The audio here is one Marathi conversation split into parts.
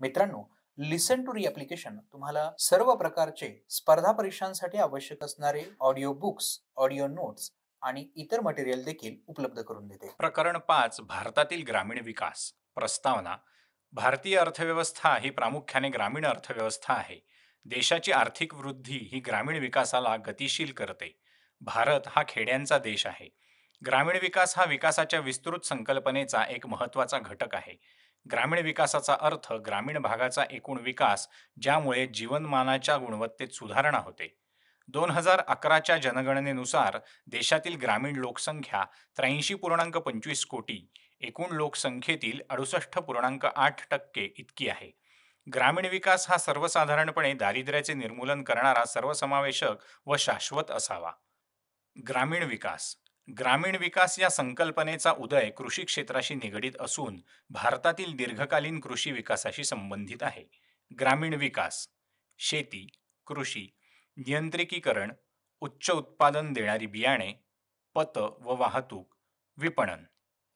मित्रांनो, लिसन टू री ॲप्लिकेशन तुम्हाला सर्व प्रकारचे स्पर्धा परीक्षांसाठी आवश्यक असणारे ऑडिओ बुक्स, ऑडिओ नोट्स आणि इतर मटेरियल देखील उपलब्ध करून देते. प्रकरण 5 भारतातील ग्रामीण विकास प्रस्तावना. भारतीय अर्थव्यवस्था ही प्रामुख्याने ग्रामीण अर्थव्यवस्था आहे. देशाची आर्थिक वृद्धी ही ग्रामीण विकासाला गतिशील करते. भारत हा खेड्यांचा देश आहे. ग्रामीण विकास हा विकासाच्या विस्तृत संकल्पनेचा एक महत्त्वाचा घटक आहे. ग्रामीण विकासाचा अर्थ ग्रामीण भागाचा एकूण विकास, ज्यामुळे जीवनमानाच्या गुणवत्तेत सुधारणा होते. 2011च्या जनगणनेनुसार देशातील ग्रामीण लोकसंख्या 83.25 कोटी, एकूण लोकसंख्येतील 68.8% इतकी आहे. ग्रामीण विकास हा सर्वसाधारणपणे दारिद्र्याचे निर्मूलन करणारा सर्वसमावेशक व शाश्वत असावा. ग्रामीण विकास. ग्रामीण विकास या संकल्पनेचा उदय कृषी क्षेत्राशी निगडीत असून भारतातील दीर्घकालीन कृषी विकासाशी संबंधित आहे. ग्रामीण विकास: शेती, कृषी, नियंत्रिकीकरण, उच्च उत्पादन देणारी बियाणे, पत व वाहतूक, विपणन,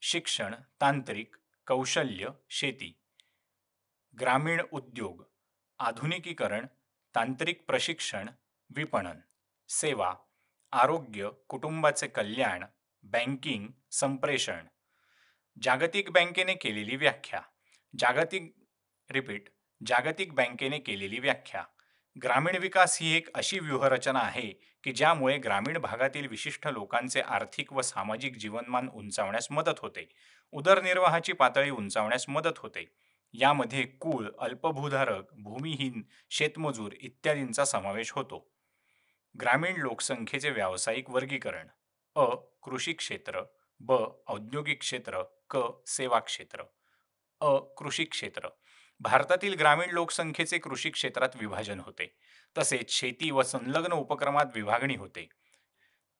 शिक्षण, तांत्रिक, कौशल्य, शेती. ग्रामीण उद्योग: आधुनिकीकरण, तांत्रिक प्रशिक्षण, विपणन, सेवा, आरोग्य, कुटुंबाचे कल्याण, बँकिंग, संप्रेषण. जागतिक बँकेने केलेली व्याख्या. जागतिक रिपीट जागतिक बँकेने केलेली व्याख्या. ग्रामीण विकास ही एक अशी व्यूहरचना आहे की ज्यामुळे ग्रामीण भागातील विशिष्ट लोकांचे आर्थिक व सामाजिक जीवनमान उंचावण्यास मदत होते. उदरनिर्वाहाची पातळी उंचावण्यास मदत होते. यामध्ये कुळ, अल्पभूधारक, भूमिहीन, शेतमजूर इत्यादींचा समावेश होतो. ग्रामीण लोकसंख्येचे व्यावसायिक वर्गीकरण: अ. कृषी क्षेत्र, ब. औद्योगिक क्षेत्र, क. सेवा क्षेत्र. अ. कृषी क्षेत्र. भारतातील ग्रामीण लोकसंख्येचे कृषी क्षेत्रात विभाजन होते. तसेच शेती व संलग्न उपक्रमात विभागणी होते.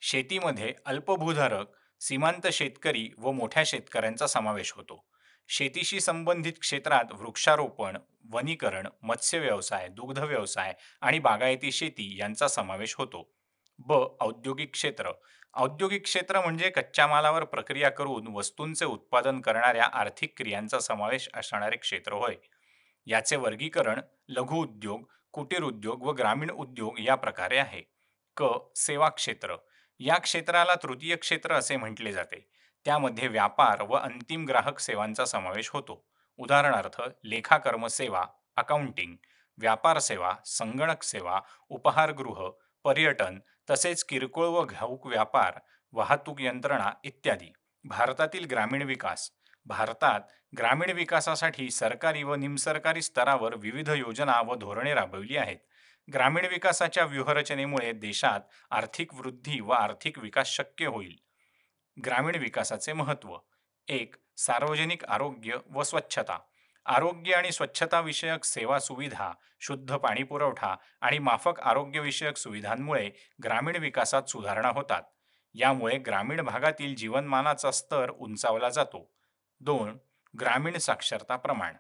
शेतीमध्ये अल्पभूधारक, सीमांत शेतकरी व मोठ्या शेतकऱ्यांचा समावेश होतो. शेतीशी संबंधित क्षेत्रात वृक्षारोपण, वनीकरण, मत्स्य व्यवसाय, दुग्ध व्यवसाय आणि बागायती शेती यांचा समावेश होतो. ब. औद्योगिक क्षेत्र. औद्योगिक क्षेत्र म्हणजे कच्च्या मालावर प्रक्रिया करून वस्तूंचे उत्पादन करणाऱ्या आर्थिक क्रियांचा समावेश असणारे क्षेत्र होय. याचे वर्गीकरण लघु उद्योग, कुटीर उद्योग व ग्रामीण उद्योग या प्रकारे आहे. क. सेवा क्षेत्र. या क्षेत्राला तृतीय क्षेत्र असे म्हटले जाते. त्यामध्ये व्यापार व अंतिम ग्राहक सेवांचा समावेश होतो. उदाहरणार्थ लेखाकर्म सेवा, अकाउंटिंग, व्यापार सेवा, संगणक सेवा, उपहारगृह, पर्यटन, तसेच किरकोळ व घाऊक व्यापार, वाहतूक यंत्रणा इत्यादी. भारतातील ग्रामीण विकास. भारतात ग्रामीण विकासासाठी सरकारी व निमसरकारी स्तरावर विविध योजना व धोरणे राबविली आहेत. ग्रामीण विकासाच्या व्यूहरचनेमुळे देशात आर्थिक वृद्धी व आर्थिक विकास शक्य होईल. ग्रामीण विकासाचे महत्त्व. 1. सार्वजनिक आरोग्य व स्वच्छता. आरोग्य आणि स्वच्छता विषयक सेवा सुविधा, शुद्ध पाणी पुरवठा आणि माफक आरोग्यविषयक सुविधांमुळे ग्रामीण विकासात सुधारणा होतात. यामुळे ग्रामीण भागातील जीवनमानाचा स्तर उंचावला जातो. 2. ग्रामीण साक्षरता प्रमाण.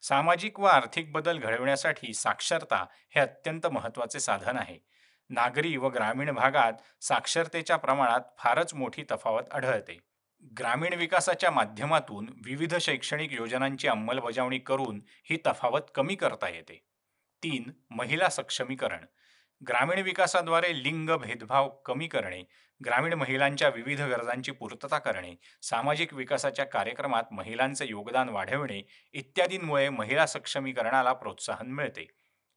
सामाजिक व आर्थिक बदल घडविण्यासाठी साक्षरता हे अत्यंत महत्त्वाचे साधन आहे. नागरी व ग्रामीण भागात साक्षरतेच्या प्रमाणात फारच मोठी तफावत आढळते. ग्रामीण विकासाच्या माध्यमातून विविध शैक्षणिक योजनांची अंमलबजावणी करून ही तफावत कमी करता येते. 3. महिला सक्षमीकरण. ग्रामीण विकासाद्वारे लिंग भेदभाव कमी करणे, ग्रामीण महिलांच्या विविध गरजांची पूर्तता करणे, सामाजिक विकासाच्या कार्यक्रमात महिलांचे योगदान वाढविणे इत्यादींमुळे महिला सक्षमीकरणाला प्रोत्साहन मिळते.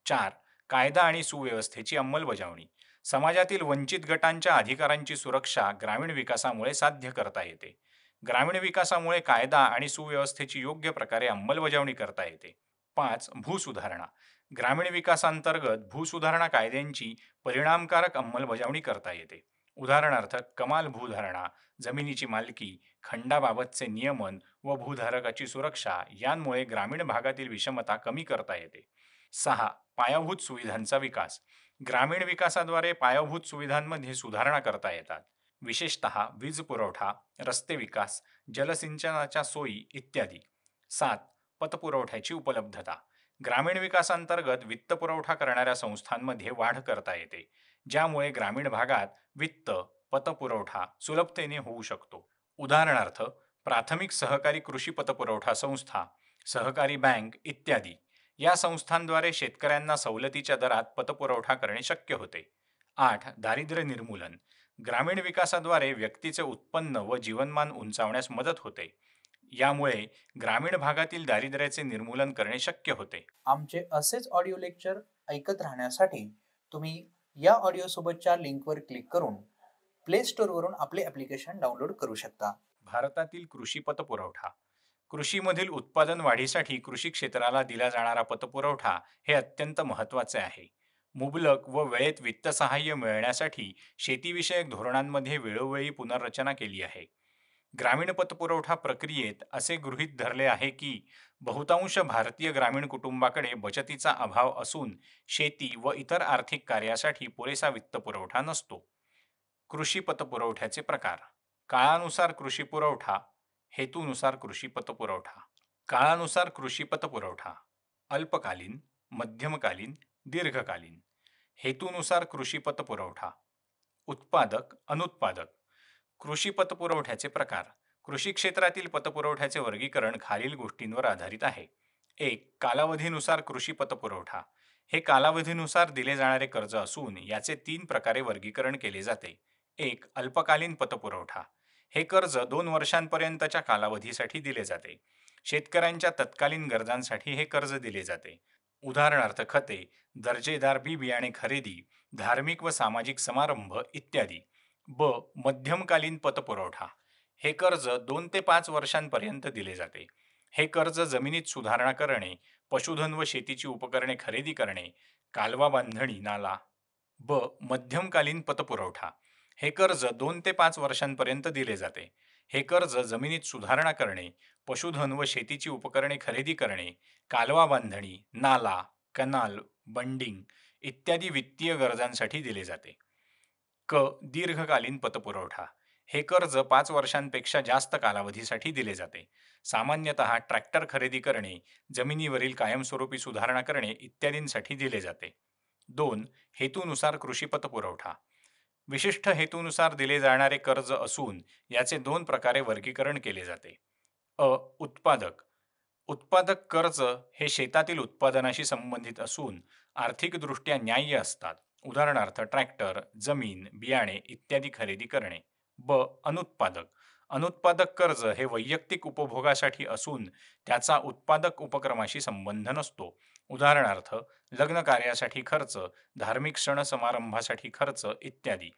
4. कायदा आणि सुव्यवस्थेची अंमलबजावणी. समाजातील वंचित गटांच्या अधिकारांची सुरक्षा ग्रामीण विकासामुळे साध्य करता येते. ग्रामीण विकासामुळे कायदा आणि सुव्यवस्थेची योग्य प्रकारे अंमलबजावणी करता येते. 5. भूसुधारणा. ग्रामीण विकासांतर्गत भूसुधारणा कायद्यांची परिणामकारक अंमलबजावणी करता येते. उदाहरणार्थ कमाल भूधारणा, जमिनीची मालकी, खंडाबाबतचे नियमन व भूधारकाची सुरक्षा यांमुळे ग्रामीण भागातील विषमता कमी करता येते. 6. पायाभूत सुविधांचा विकास. ग्रामीण विकासाद्वारे पायाभूत सुविधांमध्ये सुधारणा करता येतात. विशेषतः वीज पुरवठा, रस्ते विकास, जलसिंचनाच्या सोयी इत्यादी. 7. पतपुरवठ्याची उपलब्धता. ग्रामीण विकासांतर्गत वित्तपुरवठा करणाऱ्या संस्थांमध्ये वाढ करता येते, ज्यामुळे ग्रामीण भागात वित्त, पतपुरवठा सुलभतेने होऊ शकतो. उदाहरणार्थ प्राथमिक सहकारी कृषी पतपुरवठा संस्था, सहकारी बँक इत्यादी. या संस्थांद्वारे शेतकऱ्यांना सवलतीच्या दरात पतपुरवठा करणे शक्य होते. 8. दारिद्र्य निर्मूलन. ग्रामीण विकासाद्वारे व्यक्तीचे उत्पन्न व जीवनमान उंचावण्यास मदत होते. यामुळे ग्रामीण भागातील दारिद्र्याचे निर्मूलन करणे शक्य होते. आमचे असेच ऑडिओ लेक्चर ऐकत राहण्यासाठी तुम्ही या ऑडिओ सोबतच्या लिंकवर क्लिक करून प्ले स्टोअरवरून आपले ॲप्लिकेशन डाउनलोड करू शकता. भारतातील कृषी पतपुरवठा. कृषीमधील उत्पादन वाढीसाठी कृषी क्षेत्राला दिला जाणारा पतपुरवठा हे अत्यंत महत्त्वाचे आहे. मुबलक व वेळेत वित्त सहाय्य मिळण्यासाठी शेतीविषयक धोरणांमध्ये वेळोवेळी पुनर्रचना केली आहे. ग्रामीण पतपुरवठा प्रक्रियेत असे गृहीत धरले आहे की बहुतांश भारतीय ग्रामीण कुटुंबाकडे बचतीचा अभाव असून शेती व इतर आर्थिक कार्यासाठी पुरेसा वित्तपुरवठा नसतो. कृषी पतपुरवठ्याचे प्रकार. काळानुसार कृषी पुरवठा, हेतूनुसार कृषी पतपुरवठा. काळानुसार कृषी पतपुरवठा अल्पकालीन, मध्यमकालीन, दीर्घकालीन. हेतूनुसार कृषी पतपुरवठा उत्पादक, अनुत्पादक. कृषी पतपुरवठ्याचे प्रकार. कृषी क्षेत्रातील पतपुरवठ्याचे वर्गीकरण खालील गोष्टींवर आधारित आहे. 1. कालावधीनुसार कृषी पतपुरवठा. हे कालावधीनुसार दिले जाणारे कर्ज असून याचे 3 प्रकारे वर्गीकरण केले जाते. 1. अल्पकालीन पतपुरवठा. हे कर्ज 2 वर्षांपर्यंतच्या कालावधीसाठी दिले जाते. शेतकऱ्यांच्या तत्कालीन गरजांसाठी हे कर्ज दिले जाते. उदाहरणार्थ खते, दर्जेदार बी बियाणे खरेदी, धार्मिक व सामाजिक समारंभ इत्यादी. ब. मध्यमकालीन पतपुरवठा. हे कर्ज 2 ते 5 वर्षांपर्यंत दिले जाते. हे कर्ज जमिनीत सुधारणा करणे, पशुधन व शेतीची उपकरणे खरेदी करणे, कालवा बांधणी, नाला. ब. मध्यमकालीन पतपुरवठा. हे कर्ज 2 ते 5 वर्षांपर्यंत दिले जाते. हे कर्ज जमिनीत सुधारणा करणे, पशुधन व शेतीची उपकरणे खरेदी करणे, कालवा बांधणी, नाला, कनाल, बंडिंग इत्यादी वित्तीय गरजांसाठी दिले जाते. क. दीर्घकालीन पतपुरवठा. हे कर्ज 5 वर्षांपेक्षा जास्त कालावधीसाठी दिले जाते. सामान्यतः ट्रॅक्टर खरेदी करणे, जमिनीवरील कायमस्वरूपी सुधारणा करणे इत्यादींसाठी दिले जाते. 2. हेतूनुसार कृषी पतपुरवठा. विशिष्ट हेतूनुसार दिले जाणारे कर्ज असून याचे 2 प्रकारे वर्गीकरण केले जाते. अ. उत्पादक. उत्पादक कर्ज हे शेतातील उत्पादनाशी संबंधित असून आर्थिकदृष्ट्या न्याय्य असतात. उदाहरणार्थ ट्रॅक्टर, जमीन, बियाणे इत्यादी खरेदी करणे. ब. अनुत्पादक. अनुत्पादक कर्ज हे वैयक्तिक उपभोगासाठी असून त्याचा उत्पादक उपक्रमाशी संबंध नसतो. उदाहरणार्थ लग्न कार्यासाठी खर्च, धार्मिक सण समारंभासाठी खर्च इत्यादी.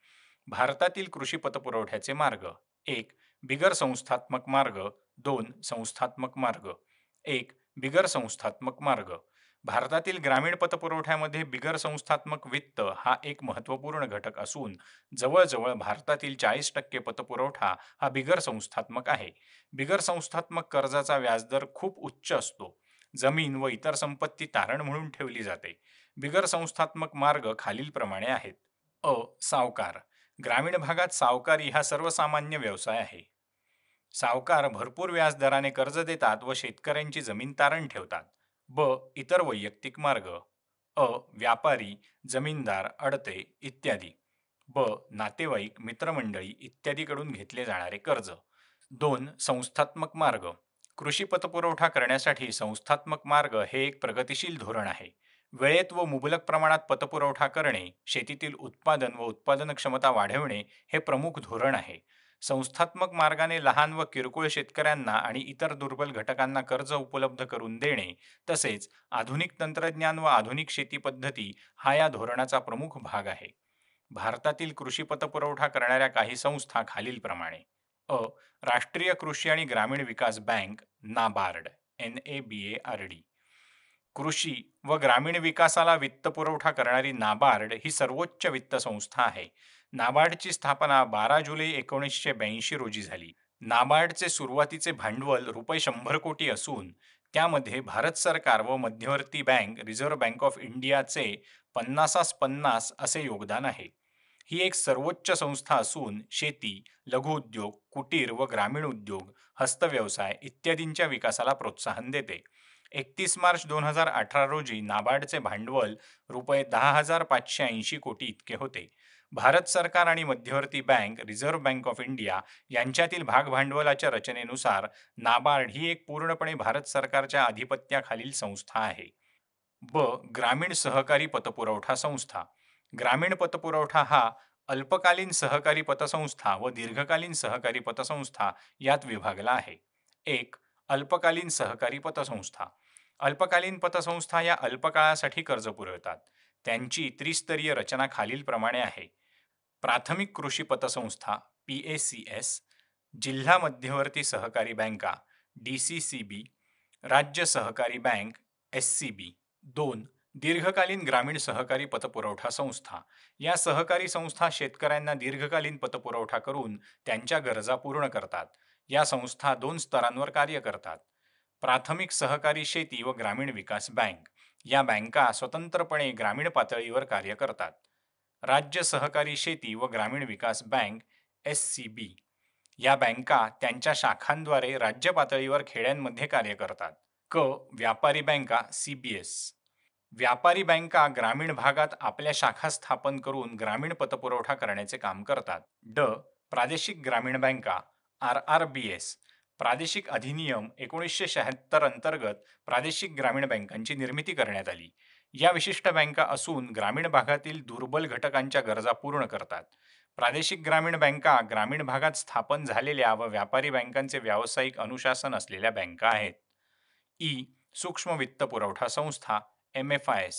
भारतातील कृषी पतपुरवठ्याचे मार्ग. 1. बिगर संस्थात्मक मार्ग. 2. संस्थात्मक मार्ग. 1. बिगर संस्थात्मक मार्ग. भारतातील ग्रामीण पतपुरवठ्यामध्ये बिगर संस्थात्मक वित्त हा एक महत्त्वपूर्ण घटक असून जवळजवळ भारतातील 40% पतपुरवठा हा बिगर संस्थात्मक आहे. बिगर संस्थात्मक कर्जाचा व्याजदर खूप उच्च असतो. जमीन व इतर संपत्ती तारण म्हणून ठेवली जाते. बिगर संस्थात्मक मार्ग खालीलप्रमाणे आहेत. अ. सावकार. ग्रामीण भागात सावकारी हा सर्वसामान्य व्यवसाय आहे. सावकार भरपूर व्याजदराने कर्ज देतात व शेतकऱ्यांची जमीन तारण ठेवतात. ब. इतर वैयक्तिक मार्ग. अ. व्यापारी, जमीनदार, अडते इत्यादी. ब. नातेवाईक, मित्रमंडळी इत्यादीकडून घेतले जाणारे कर्ज. 2. संस्थात्मक मार्ग. कृषी पतपुरवठा करण्यासाठी संस्थात्मक मार्ग हे एक प्रगतिशील धोरण आहे. वेळेत व मुबलक प्रमाणात पतपुरवठा करणे, शेतीतील उत्पादन व उत्पादन क्षमता वाढवणे हे प्रमुख धोरण आहे. संस्थात्मक मार्गाने लहान व किरकोळ शेतकऱ्यांना आणि इतर दुर्बल घटकांना कर्ज उपलब्ध करून देणे तसेच आधुनिक तंत्रज्ञान व आधुनिक शेती पद्धती हा या धोरणाचा प्रमुख भाग आहे. भारतातील कृषी पतपुरवठा करणाऱ्या काही संस्था खालीलप्रमाणे. अ. राष्ट्रीय कृषी आणि ग्रामीण विकास बँक नाबार्ड NABARD. कृषी व ग्रामीण विकासाला वित्तपुरवठा करणारी नाबार्ड ही सर्वोच्च वित्त संस्था आहे. नाबार्डची स्थापना 12 जुलै 1982 रोजी झाली. नाबार्डचे सुरुवातीचे भांडवल ₹100 कोटी असून त्यामध्ये भारत सरकार व मध्यवर्ती बँक रिझर्व्ह बँक ऑफ इंडियाचे 50-50 असे योगदान आहे. ही एक सर्वोच्च संस्था असून शेती, लघुउद्योग, कुटीर व ग्रामीण उद्योग, हस्तव्यवसाय इत्यादींच्या विकासाला प्रोत्साहन देते. 31 मार्च 2018 रोजी नाबार्डचे भांडवल ₹10,580 कोटी इतके होते. भारत सरकार आणि मध्यवर्ती bank reserve bank of India यांच्यातील भागभांडवलाच्या रचनेनुसार नाबार्ड ही एक पूर्णपणे भारत सरकारच्या अधिपत्याखालील संस्था आहे. ब. ग्रामीण सहकारी पतपुरवठा संस्था. ग्रामीण पतपुरवठा हा अल्पकालीन सहकारी पतसंस्था व दीर्घकालीन सहकारी पतसंस्था यात विभागला आहे. 1. अल्पकालीन सहकारी पतसंस्था. अल्पकालीन पतसंस्था या अल्पकाळासाठी कर्ज पुरवतात. त्यांची त्रिस्तरीय रचना खालीलप्रमाणे आहे. प्राथमिक कृषी पतसंस्था PACS, जिल्हा मध्यवर्ती सहकारी बँका DCCB, राज्य सहकारी बँक SCB. 2. दीर्घकालीन ग्रामीण सहकारी पतपुरवठा संस्था. या सहकारी संस्था शेतकऱ्यांना दीर्घकालीन पतपुरवठा करून त्यांच्या गरजा पूर्ण करतात. या संस्था 2 स्तरांवर कार्य करतात. प्राथमिक सहकारी शेती व ग्रामीण विकास बँक. या बँका स्वतंत्रपणे ग्रामीण पातळीवर कार्य करतात. राज्य सहकारी शेती व ग्रामीण विकास बँक SCB. या बँका त्यांच्या शाखांद्वारे राज्य पातळीवर खेड्यांमध्ये कार्य करतात. क. व्यापारी बँका CBS. व्यापारी बँका ग्रामीण भागात आपल्या शाखा स्थापन करून ग्रामीण पतपुरवठा करण्याचे काम करतात. ड. प्रादेशिक ग्रामीण बँका RRBS. प्रादेशिक अधिनियम 1976 अंतर्गत प्रादेशिक ग्रामीण बँकांची निर्मिती करण्यात आली. या विशिष्ट बँका असून ग्रामीण भागातील दुर्बल घटकांच्या गरजा पूर्ण करतात. प्रादेशिक ग्रामीण बँका ग्रामीण भागात स्थापन झालेल्या व व्यापारी बँकांचे व्यावसायिक अनुशासन असलेल्या बँका आहेत. ई. सूक्ष्म वित्त पुरवठा संस्था MFIs.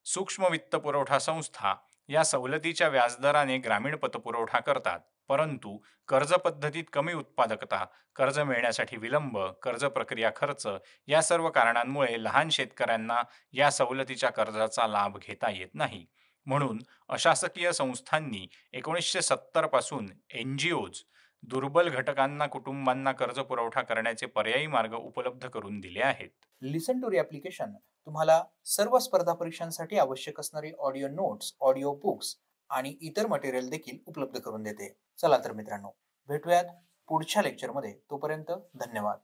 सूक्ष्म वित्त पुरवठा संस्था या सवलतीच्या व्याजदराने ग्रामीण पतपुरवठा करतात, परंतु कर्ज पद्धतीत कमी उत्पादकता, कर्ज मिळण्यासाठी विलंब, कर्ज प्रक्रिया खर्च या सर्व कारणांमुळे लहान शेतकऱ्यांना या सवलतीच्या कर्जाचा लाभ घेता येत नाही. म्हणून अशासकीय संस्थांनी 1970 पासून NGOs दुर्बल घटकांना कुटुंबांना कर्ज पुरवठा करण्याचे पर्यायी मार्ग उपलब्ध करून दिले आहेत. लिसन टू री ॲप्लिकेशन तुम्हाला सर्व स्पर्धा परीक्षांसाठी आवश्यक असणारी ऑडिओ नोट्स, ऑडिओ बुक्स आणि इतर मटेरियल देखील उपलब्ध करून देते. चला तर मित्रांनो, भेटूयात पुढच्या लेक्चरमध्ये. तोपर्यंत धन्यवाद.